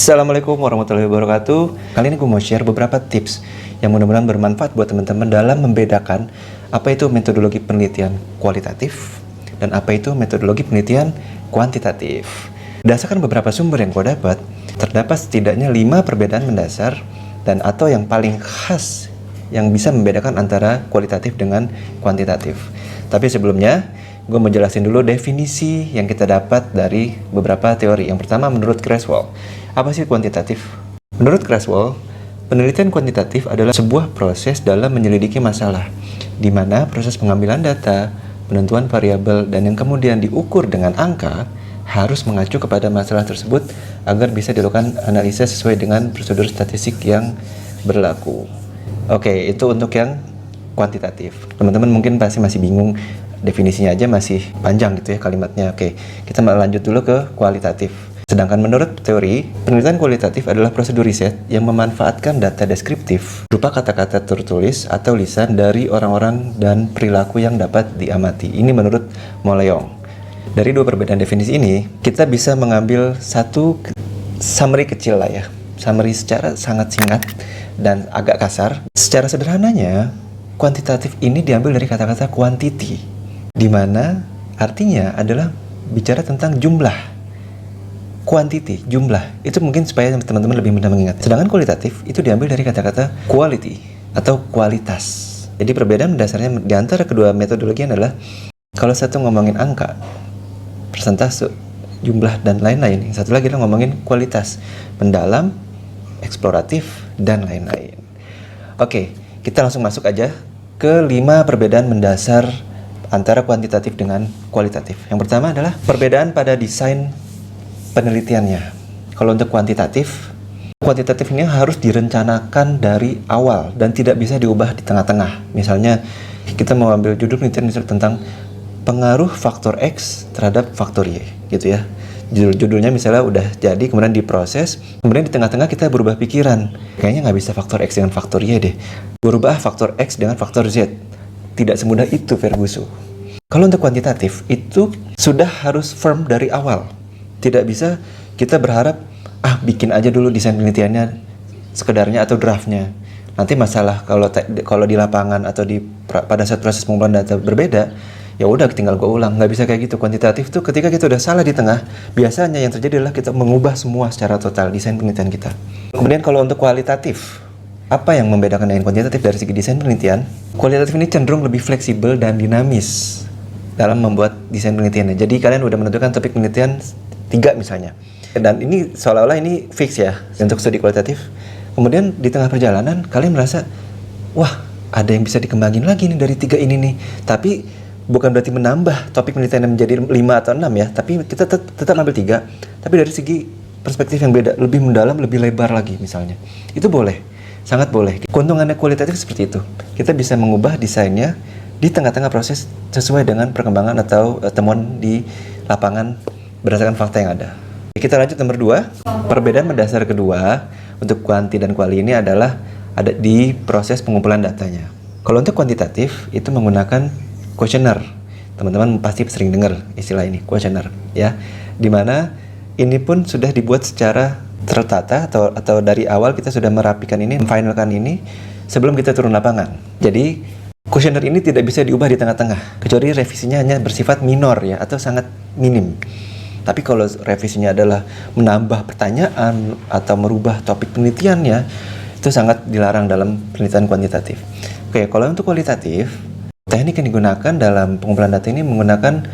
Assalamualaikum warahmatullahi wabarakatuh. Kali ini gue mau share beberapa tips yang mudah-mudahan bermanfaat buat teman-teman dalam membedakan apa itu metodologi penelitian kualitatif dan apa itu metodologi penelitian kuantitatif. Berdasarkan beberapa sumber yang gue dapat, terdapat setidaknya 5 perbedaan mendasar dan atau yang paling khas yang bisa membedakan antara kualitatif dengan kuantitatif. Tapi sebelumnya, gue mau jelasin dulu definisi yang kita dapat dari beberapa teori. Yang pertama menurut Creswell. Apa sih kuantitatif? Menurut Creswell, penelitian kuantitatif adalah sebuah proses dalam menyelidiki masalah, di mana proses pengambilan data, penentuan variabel, dan yang kemudian diukur dengan angka harus mengacu kepada masalah tersebut agar bisa dilakukan analisis sesuai dengan prosedur statistik yang berlaku. Oke, itu untuk yang kuantitatif. Teman-teman mungkin pasti masih bingung, definisinya aja masih panjang gitu ya kalimatnya. Oke, kita lanjut dulu ke kualitatif. Sedangkan menurut teori, penelitian kualitatif adalah prosedur riset yang memanfaatkan data deskriptif berupa kata-kata tertulis atau lisan dari orang-orang dan perilaku yang dapat diamati. Ini menurut Moleong. Dari dua perbedaan definisi ini, kita bisa mengambil satu summary kecil lah ya. Summary secara sangat singkat dan agak kasar. Secara sederhananya, kuantitatif ini diambil dari kata-kata quantity, di mana artinya adalah bicara tentang jumlah. Quantity, jumlah, itu mungkin supaya teman-teman lebih mudah mengingat. Sedangkan kualitatif itu diambil dari kata-kata quality atau kualitas. Jadi perbedaan dasarnya di antara kedua metodologi adalah kalau satu ngomongin angka, persentase, jumlah, dan lain-lain. Yang satu lagi adalah ngomongin kualitas, mendalam, eksploratif, dan lain-lain. Oke, kita langsung masuk aja ke 5 perbedaan mendasar antara kuantitatif dengan kualitatif. Yang pertama adalah perbedaan pada desain penelitiannya. Kalau untuk kuantitatif ini harus direncanakan dari awal dan tidak bisa diubah di tengah-tengah. Misalnya, kita mau ambil judul penelitian misalnya tentang pengaruh faktor X terhadap faktor Y, gitu ya. Judulnya misalnya udah jadi, kemudian diproses, kemudian di tengah-tengah kita berubah pikiran. Kayaknya nggak bisa faktor X dengan faktor Y deh. Berubah faktor X dengan faktor Z. Tidak semudah itu, Ferguson. Kalau untuk kuantitatif, itu sudah harus firm dari awal. Tidak bisa kita berharap, bikin aja dulu desain penelitiannya sekedarnya atau draftnya. Nanti masalah kalau di lapangan atau pada saat proses pengumpulan data berbeda, ya udah tinggal gue ulang. Nggak bisa kayak gitu. Kuantitatif tuh ketika kita udah salah di tengah, biasanya yang terjadi adalah kita mengubah semua secara total desain penelitian kita. Kemudian kalau untuk kualitatif, apa yang membedakan dengan kuantitatif dari segi desain penelitian? Kualitatif ini cenderung lebih fleksibel dan dinamis dalam membuat desain penelitiannya. Jadi kalian udah menentukan topik penelitian 3 misalnya, dan ini seolah-olah ini fix ya untuk studi kualitatif. Kemudian di tengah perjalanan kalian merasa, wah ada yang bisa dikembangin lagi nih dari 3 ini nih. Tapi bukan berarti menambah topik penelitian yang menjadi 5 atau 6 ya, tapi kita tetap ambil 3, tapi dari segi perspektif yang beda, lebih mendalam, lebih lebar lagi misalnya. Itu boleh, sangat boleh. Keuntungannya kualitatif seperti itu. Kita bisa mengubah desainnya di tengah-tengah proses sesuai dengan perkembangan atau temuan di lapangan berdasarkan fakta yang ada. Kita lanjut nomor 2. Perbedaan mendasar kedua untuk kuanti dan kuali ini adalah ada di proses pengumpulan datanya. Kalau untuk kuantitatif itu menggunakan kuesioner. Teman-teman pasti sering dengar istilah ini, kuesioner ya. Dimana ini pun sudah dibuat secara tertata atau dari awal kita sudah merapikan ini, memfinalkan ini sebelum kita turun lapangan. Jadi kuesioner ini tidak bisa diubah di tengah-tengah, kecuali revisinya hanya bersifat minor ya atau sangat minim. Tapi kalau revisinya adalah menambah pertanyaan atau merubah topik penelitiannya, itu sangat dilarang dalam penelitian kuantitatif. Oke, kalau untuk kualitatif, teknik yang digunakan dalam pengumpulan data ini menggunakan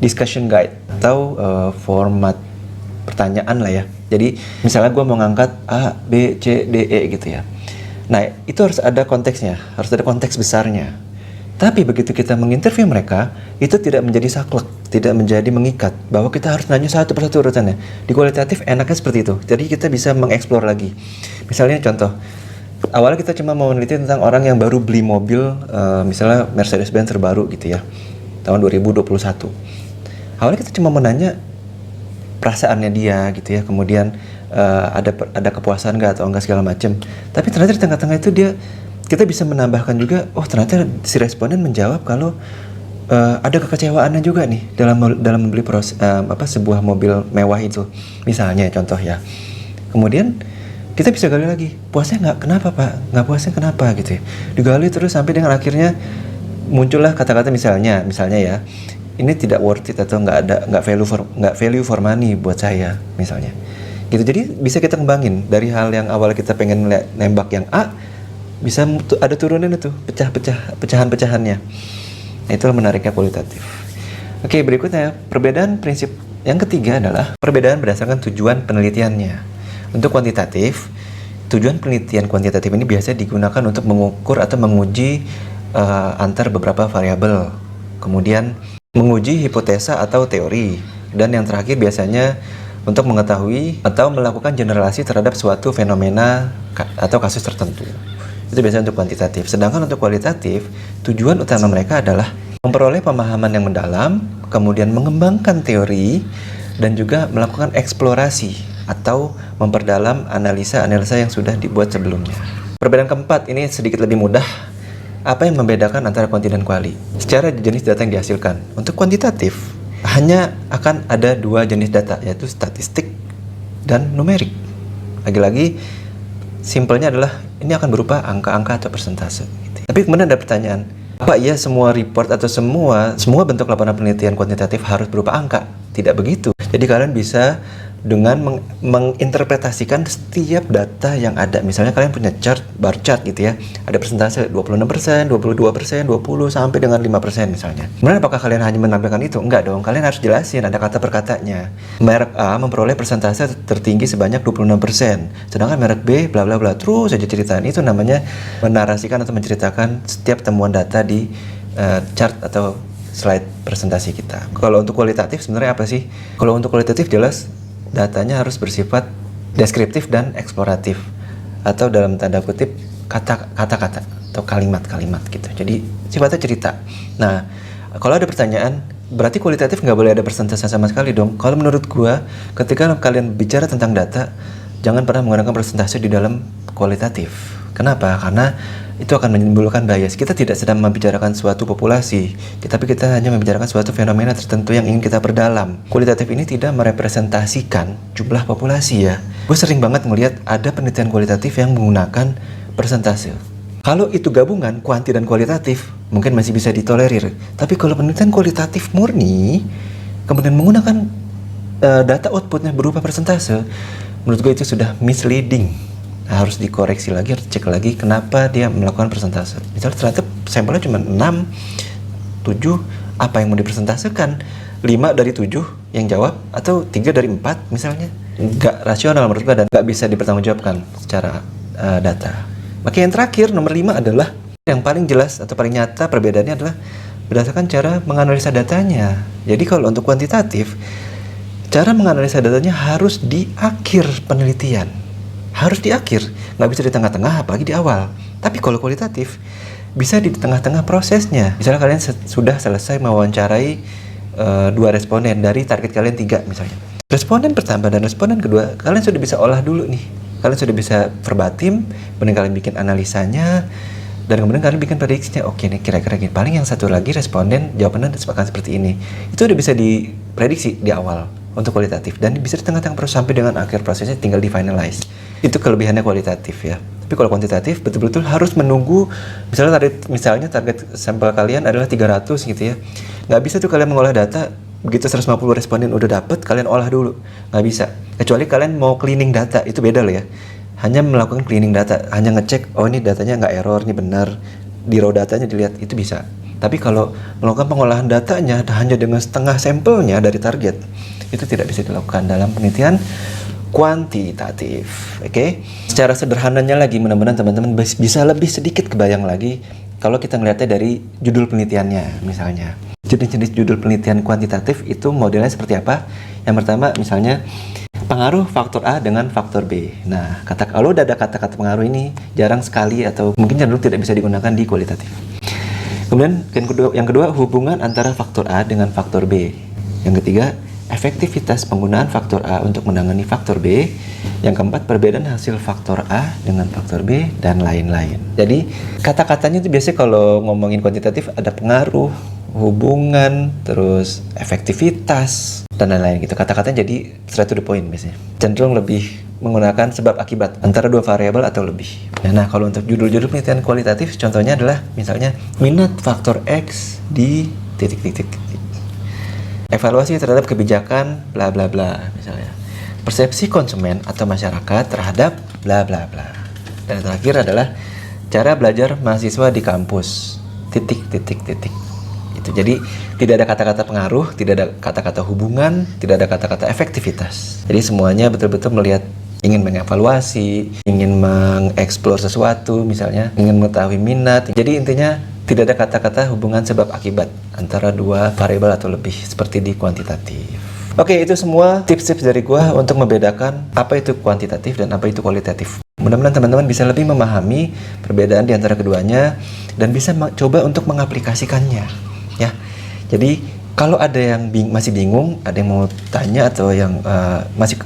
discussion guide atau format pertanyaan lah ya. Jadi misalnya gue mau ngangkat A, B, C, D, E gitu ya. Nah, itu harus ada konteksnya, harus ada konteks besarnya. Tapi begitu kita menginterview mereka, itu tidak menjadi saklek, tidak menjadi mengikat, bahwa kita harus nanya satu persatu urutannya. Di kualitatif enaknya seperti itu, jadi kita bisa mengeksplor lagi. Misalnya contoh, awalnya kita cuma mau meneliti tentang orang yang baru beli mobil, misalnya Mercedes-Benz terbaru gitu ya, tahun 2021. Awalnya kita cuma menanya perasaannya dia gitu ya, kemudian ada kepuasan nggak atau enggak segala macam. Tapi ternyata di tengah-tengah itu kita bisa menambahkan juga, ternyata si responden menjawab kalau ada kekecewaannya juga nih dalam membeli sebuah mobil mewah itu, misalnya contoh ya. Kemudian kita bisa gali lagi, puasnya nggak, kenapa Pak? Nggak puasnya kenapa gitu ya. Digali terus sampai dengan akhirnya muncullah kata-kata misalnya ya, ini tidak worth it atau nggak value for money buat saya misalnya. Gitu. Jadi bisa kita kembangin dari hal yang awal kita pengen nembak yang A, bisa ada turunin itu pecahan-pecahannya. Nah, itulah menariknya kualitatif. Oke, berikutnya perbedaan prinsip yang ketiga adalah perbedaan berdasarkan tujuan penelitiannya. Untuk kuantitatif, tujuan penelitian kuantitatif ini biasanya digunakan untuk mengukur atau menguji antar beberapa variabel, kemudian menguji hipotesa atau teori, dan yang terakhir biasanya untuk mengetahui atau melakukan generalisasi terhadap suatu fenomena atau kasus tertentu. Itu biasanya untuk kuantitatif. Sedangkan untuk kualitatif, tujuan utama mereka adalah memperoleh pemahaman yang mendalam, kemudian mengembangkan teori, dan juga melakukan eksplorasi atau memperdalam analisa yang sudah dibuat sebelumnya. Perbedaan keempat ini sedikit lebih mudah. Apa yang membedakan antara kuanti dan kuali? Secara jenis data yang dihasilkan. Untuk kuantitatif, hanya akan ada dua jenis data, yaitu statistik dan numerik. Lagi-lagi, simpelnya adalah ini akan berupa angka-angka atau persentase. Gitu. Tapi kemudian ada pertanyaan, apa iya semua report atau semua bentuk laporan penelitian kuantitatif harus berupa angka? Tidak begitu. Jadi kalian bisa dengan menginterpretasikan setiap data yang ada. Misalnya kalian punya bar chart gitu ya. Ada persentase 26%, 22%, 20 sampai dengan 5% misalnya. Kemudian apakah kalian hanya menampilkan itu? Enggak dong. Kalian harus jelasin ada kata per katanya. Merek A memperoleh persentase tertinggi sebanyak 26%. Sedangkan merek B bla bla bla. Terus saja ceritaan. Itu namanya menarasikan atau menceritakan setiap temuan data di chart atau slide presentasi kita. Kalau untuk kualitatif sebenarnya apa sih? Kalau untuk kualitatif jelas datanya harus bersifat deskriptif dan eksploratif, atau dalam tanda kutip kata-kata atau kalimat-kalimat gitu. Jadi sifatnya cerita. Nah, kalau ada pertanyaan, berarti kualitatif nggak boleh ada persentase sama sekali dong. Kalau menurut gua, ketika kalian bicara tentang data, jangan pernah menggunakan persentase di dalam kualitatif. Kenapa? Karena itu akan menimbulkan bias. Kita tidak sedang membicarakan suatu populasi, tapi kita hanya membicarakan suatu fenomena tertentu yang ingin kita perdalam. Kualitatif ini tidak merepresentasikan jumlah populasi ya. Gue sering banget melihat ada penelitian kualitatif yang menggunakan persentase. Kalau itu gabungan kuanti dan kualitatif, mungkin masih bisa ditolerir. Tapi kalau penelitian kualitatif murni, kemudian menggunakan data outputnya berupa persentase, menurut gue itu sudah misleading. Harus dikoreksi lagi, harus cek lagi kenapa dia melakukan persentase. Misalnya ternyata sampelnya cuma 6, 7, apa yang mau dipresentasekan? 5 dari 7 yang jawab, atau 3 dari 4 misalnya. Nggak rasional menurut gue dan nggak bisa dipertanggungjawabkan secara data. Maka yang terakhir, nomor 5 adalah yang paling jelas atau paling nyata perbedaannya adalah berdasarkan cara menganalisa datanya. Jadi kalau untuk kuantitatif, cara menganalisa datanya harus di akhir penelitian. Harus di akhir, nggak bisa di tengah-tengah, apalagi di awal. Tapi kalau kualitatif, bisa di tengah-tengah prosesnya. Misalnya kalian sudah selesai mewawancarai 2 responden dari target kalian 3 misalnya. Responden pertama dan responden kedua, kalian sudah bisa olah dulu nih. Kalian sudah bisa verbatim, kemudian kalian bikin analisanya, dan kemudian kalian bikin prediksinya. Oke nih, kira-kira gini. Paling yang satu lagi responden jawabannya akan seperti ini. Itu udah bisa diprediksi di awal untuk kualitatif, dan bisa di tengah-tengah proses sampai dengan akhir prosesnya tinggal di finalize. Itu kelebihannya kualitatif ya. Tapi kalau kuantitatif betul-betul harus menunggu, misalnya target sampel kalian adalah 300 gitu ya. Nggak bisa tuh kalian mengolah data begitu 150 responden udah dapet, kalian olah dulu. Nggak bisa. Kecuali kalian mau cleaning data, itu beda loh ya. Hanya melakukan cleaning data, hanya ngecek, oh ini datanya nggak error, ini benar. Di raw datanya dilihat, itu bisa. Tapi kalau melakukan pengolahan datanya hanya dengan setengah sampelnya dari target, itu tidak bisa dilakukan dalam penelitian kuantitatif. Oke? Secara sederhananya lagi, mudah-mudahan teman-teman bisa lebih sedikit kebayang lagi kalau kita ngelihatnya dari judul penelitiannya misalnya. Jenis-jenis judul penelitian kuantitatif itu modelnya seperti apa? Yang pertama misalnya pengaruh faktor A dengan faktor B. Nah, kalau udah ada kata-kata pengaruh ini jarang sekali atau mungkin cenderung tidak bisa digunakan di kualitatif. Kemudian yang kedua hubungan antara faktor A dengan faktor B. Yang ketiga, efektivitas penggunaan faktor A untuk menangani faktor B. Yang keempat, perbedaan hasil faktor A dengan faktor B, dan lain-lain. Jadi, kata-katanya itu biasanya kalau ngomongin kuantitatif ada pengaruh, hubungan, terus efektivitas, dan lain-lain gitu. Kata-katanya jadi straight to the point biasanya. Cenderung lebih menggunakan sebab akibat antara dua variabel atau lebih. Nah, kalau untuk judul-judul penelitian kualitatif, contohnya adalah misalnya minat faktor X di titik-titik. Evaluasi terhadap kebijakan bla bla bla misalnya. Persepsi konsumen atau masyarakat terhadap bla bla bla. Dan yang terakhir adalah cara belajar mahasiswa di kampus. Titik-titik-titik. Itu. Jadi tidak ada kata-kata pengaruh, tidak ada kata-kata hubungan, tidak ada kata-kata efektivitas. Jadi semuanya betul-betul melihat ingin mengevaluasi, ingin mengeksplor sesuatu misalnya, ingin mengetahui minat. Jadi intinya tidak ada kata-kata hubungan sebab akibat antara dua variabel atau lebih seperti di kuantitatif. Oke, itu semua tips-tips dari gua untuk membedakan apa itu kuantitatif dan apa itu kualitatif. Mudah-mudahan teman-teman bisa lebih memahami perbedaan di antara keduanya dan bisa coba untuk mengaplikasikannya, ya. Jadi kalau ada yang masih bingung, ada yang mau tanya atau yang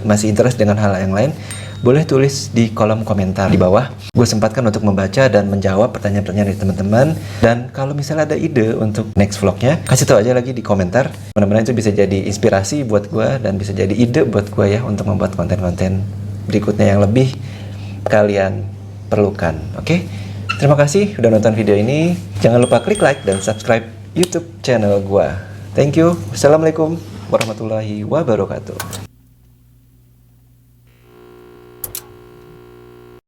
masih interest dengan hal yang lain, boleh tulis di kolom komentar di bawah. Gue sempatkan untuk membaca dan menjawab pertanyaan-pertanyaan dari teman-teman. Dan kalau misalnya ada ide untuk next vlognya, kasih tahu aja lagi di komentar. Mudah-mudahan itu bisa jadi inspirasi buat gue dan bisa jadi ide buat gue ya untuk membuat konten-konten berikutnya yang lebih kalian perlukan. Oke? Terima kasih udah nonton video ini. Jangan lupa klik like dan subscribe YouTube channel gue. Thank you. Wassalamualaikum warahmatullahi wabarakatuh.